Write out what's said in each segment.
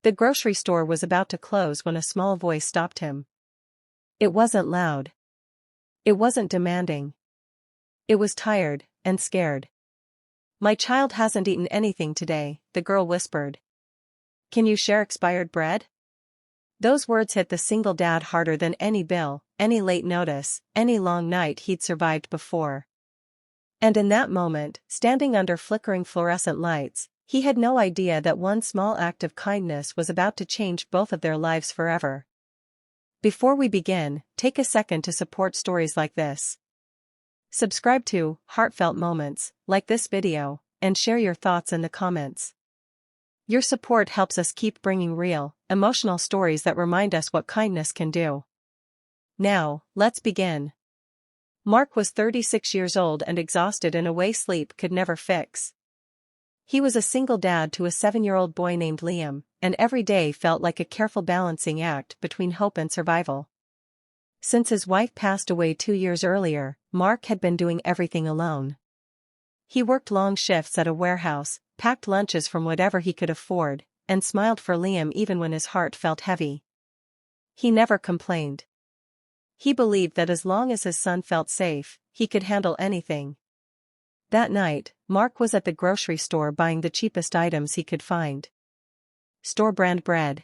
The grocery store was about to close when a small voice stopped him. It wasn't loud. It wasn't demanding. It was tired and scared. "My child hasn't eaten anything today," the girl whispered. "Can you share expired bread?" Those words hit the single dad harder than any bill, any late notice, any long night he'd survived before. And in that moment, standing under flickering fluorescent lights, he had no idea that one small act of kindness was about to change both of their lives forever. Before we begin, take a second to support stories like this. Subscribe to Heartfelt Moments, like this video, and share your thoughts in the comments. Your support helps us keep bringing real, emotional stories that remind us what kindness can do. Now, let's begin. Mark was 36 years old and exhausted in a way sleep could never fix. He was a single dad to a 7-year-old boy named Liam, and every day felt like a careful balancing act between hope and survival. Since his wife passed away 2 years earlier, Mark had been doing everything alone. He worked long shifts at a warehouse, packed lunches from whatever he could afford, and smiled for Liam even when his heart felt heavy. He never complained. He believed that as long as his son felt safe, he could handle anything. That night, Mark was at the grocery store buying the cheapest items he could find. Store-brand bread.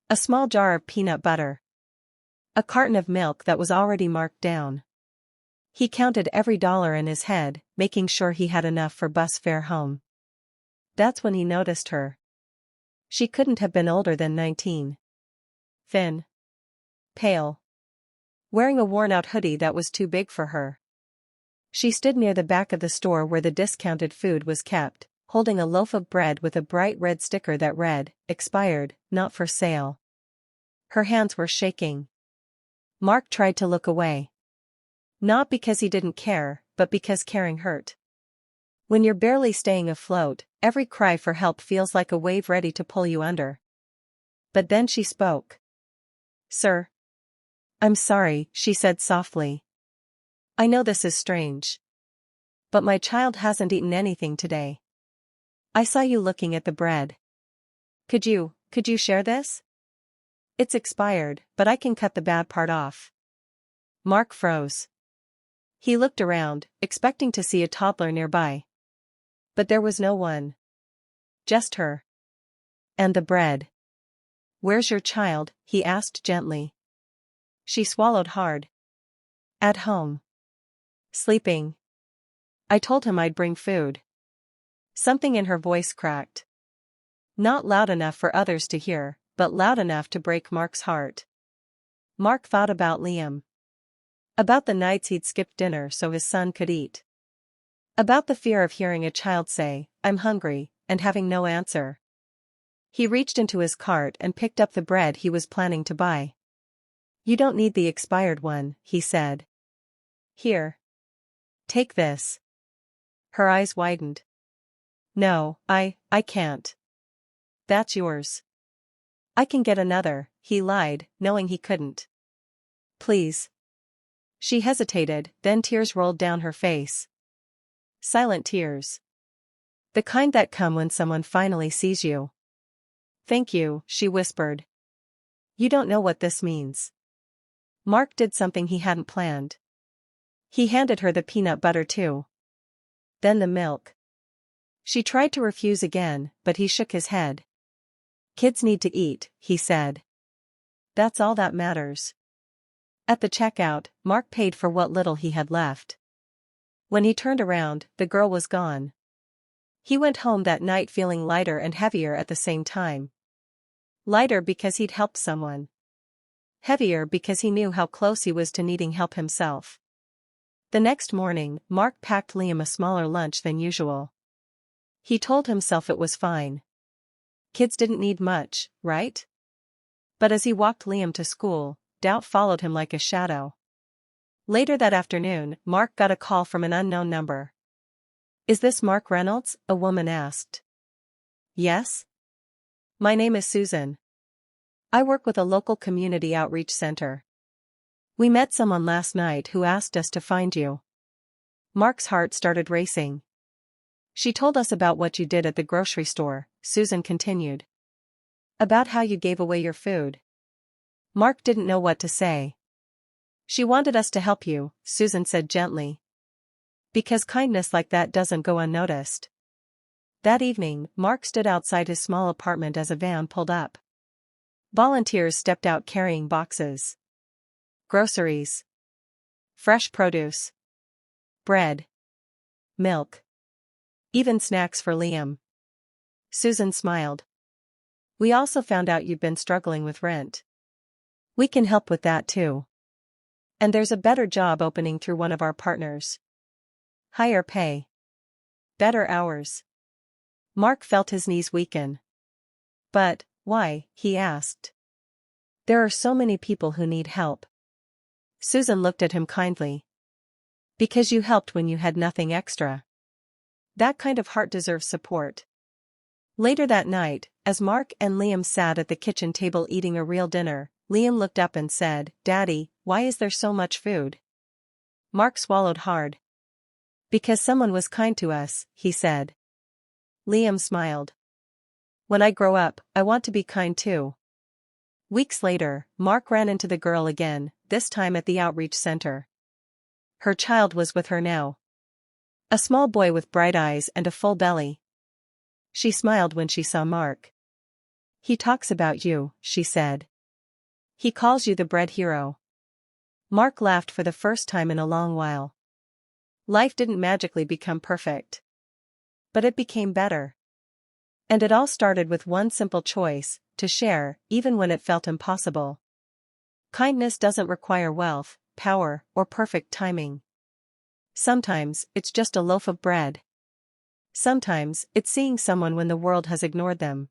A small jar of peanut butter. A carton of milk that was already marked down. He counted every dollar in his head, making sure he had enough for bus fare home. That's when he noticed her. She couldn't have been older than 19. Thin. Pale. Wearing a worn-out hoodie that was too big for her. She stood near the back of the store where the discounted food was kept, holding a loaf of bread with a bright red sticker that read, "Expired, not for sale." Her hands were shaking. Mark tried to look away. Not because he didn't care, but because caring hurt. When you're barely staying afloat, every cry for help feels like a wave ready to pull you under. But then she spoke. "Sir. I'm sorry," she said softly. "I know this is strange. But my child hasn't eaten anything today. I saw you looking at the bread. Could you share this? It's expired, but I can cut the bad part off." Mark froze. He looked around, expecting to see a toddler nearby. But there was no one. Just her. And the bread. "Where's your child?" he asked gently. She swallowed hard. "At home. Sleeping. I told him I'd bring food." Something in her voice cracked. Not loud enough for others to hear, but loud enough to break Mark's heart. Mark thought about Liam. About the nights he'd skipped dinner so his son could eat. About the fear of hearing a child say, "I'm hungry," and having no answer. He reached into his cart and picked up the bread he was planning to buy. "You don't need the expired one," he said. "Here. Take this." Her eyes widened. "No, I can't." "That's yours." "I can get another," he lied, knowing he couldn't. "Please." She hesitated, then tears rolled down her face. Silent tears. The kind that come when someone finally sees you. "Thank you," she whispered. "You don't know what this means." Mark did something he hadn't planned. He handed her the peanut butter too. Then the milk. She tried to refuse again, but he shook his head. "Kids need to eat," he said. "That's all that matters." At the checkout, Mark paid for what little he had left. When he turned around, the girl was gone. He went home that night feeling lighter and heavier at the same time. Lighter because he'd helped someone. Heavier because he knew how close he was to needing help himself. The next morning, Mark packed Liam a smaller lunch than usual. He told himself it was fine. Kids didn't need much, right? But as he walked Liam to school, doubt followed him like a shadow. Later that afternoon, Mark got a call from an unknown number. "Is this Mark Reynolds?" a woman asked. "Yes. My name is Susan. I work with a local community outreach center. We met someone last night who asked us to find you." Mark's heart started racing. "She told us about what you did at the grocery store," Susan continued. About how you gave away your food. Mark didn't know what to say. She wanted us to help you, Susan said gently. Because kindness like that doesn't go unnoticed. That evening, Mark stood outside his small apartment as a van pulled up. Volunteers stepped out carrying boxes. Groceries. Fresh produce. Bread. Milk. Even snacks for Liam. Susan smiled. We also found out you've been struggling with rent. We can help with that too. And there's a better job opening through one of our partners. Higher pay. Better hours. Mark felt his knees weaken. But, why, he asked. There are so many people who need help. Susan looked at him kindly. Because you helped when you had nothing extra. That kind of heart deserves support. Later that night, as Mark and Liam sat at the kitchen table eating a real dinner, Liam looked up and said, Daddy, why is there so much food? Mark swallowed hard. Because someone was kind to us, he said. Liam smiled. When I grow up, I want to be kind too. Weeks later, Mark ran into the girl again, this time at the outreach center. Her child was with her now. A small boy with bright eyes and a full belly. She smiled when she saw Mark. He talks about you, she said. He calls you the bread hero. Mark laughed for the first time in a long while. Life didn't magically become perfect. But it became better. And it all started with one simple choice, to share, even when it felt impossible. Kindness doesn't require wealth, power, or perfect timing. Sometimes, it's just a loaf of bread. Sometimes, it's seeing someone when the world has ignored them.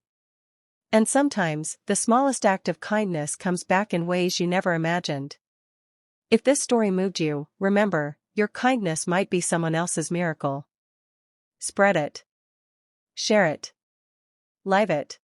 And sometimes, the smallest act of kindness comes back in ways you never imagined. If this story moved you, remember, your kindness might be someone else's miracle. Spread it. Share it. Live it.